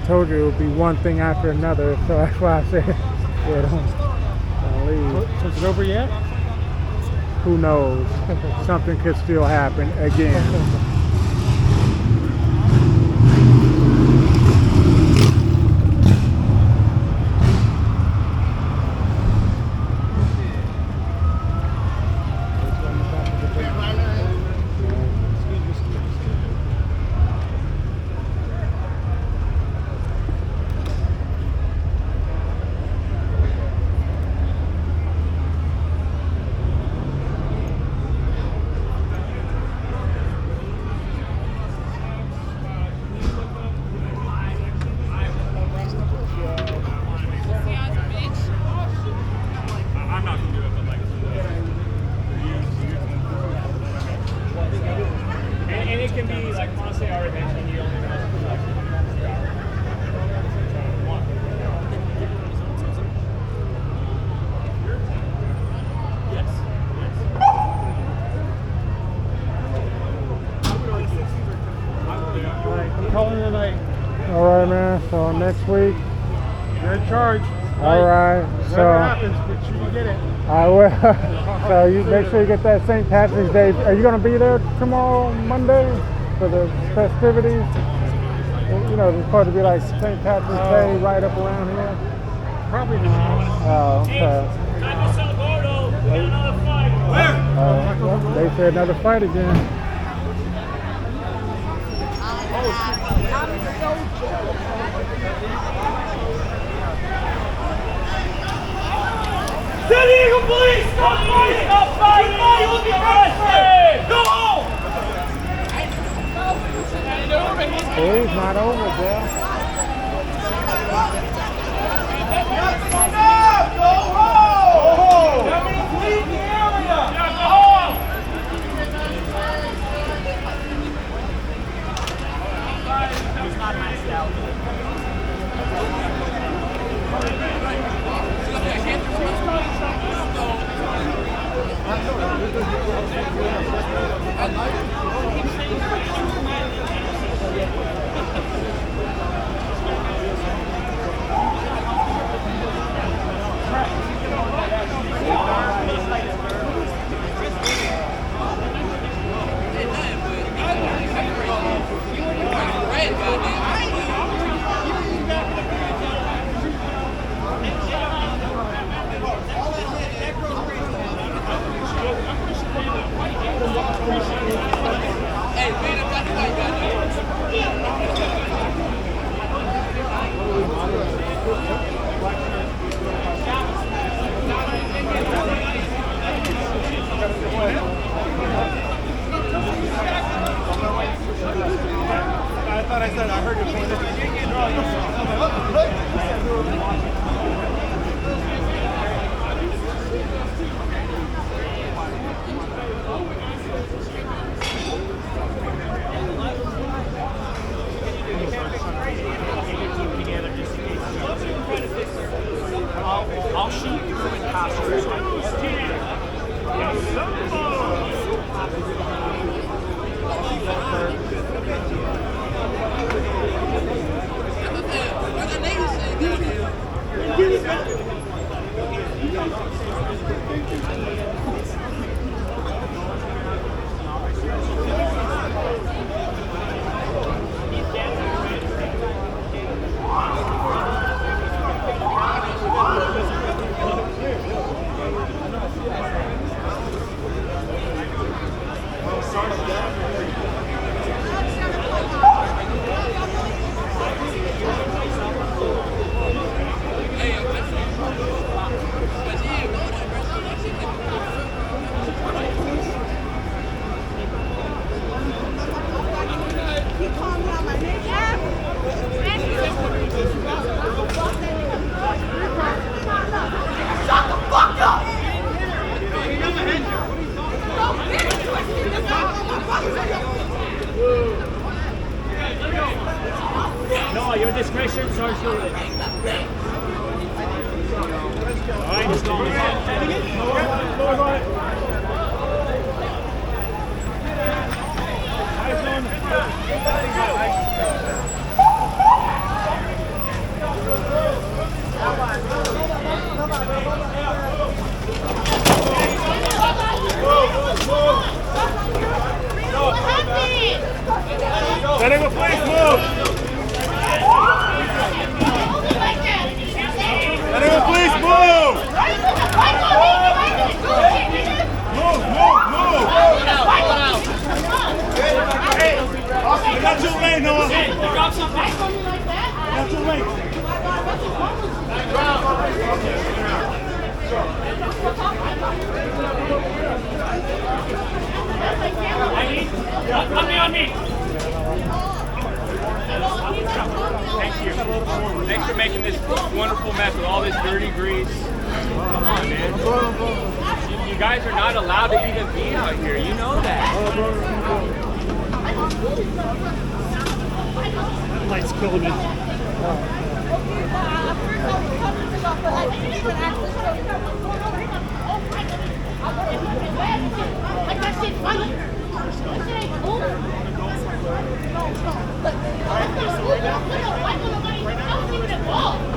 told you it would be one thing after another, so that's why I said, yeah, don't leave. So is it over yet? Who knows? Something could still happen again. And it can be like honestly, I already mentioned you only know like 3 hours. Yes. All right, I'm calling it a night. All right, man. So next week. You're in charge. All right. Whatever So happens, make sure you get it. I will. So you make sure you get that St. Patrick's Day. Are you going to be there tomorrow, Monday, for the festivities? You know, it's supposed to be like St. Patrick's Day right up around here. Probably not. Oh, okay. Another fight. Well, they said another fight again. City Eagle, please! Stop fighting! Stop fighting! You will be arrested! Go home! It's not over, Bill. Go home! That means leave the area! Yeah, go home! It's not maxed out. I'll shoot you from imposters like this. No, your discretion starts with it. Alright, just go on. Let him please move. Let him please move. Move. You're not too late, Noah. Not too late. On me. Thank you. Thanks for making this wonderful mess with all this dirty grease. Come on, man. You guys are not allowed to even be out here. You know that. Light's killing me. Like that shit funny. That shit ain't cool. No. Look, why nobody? I wasn't even involved.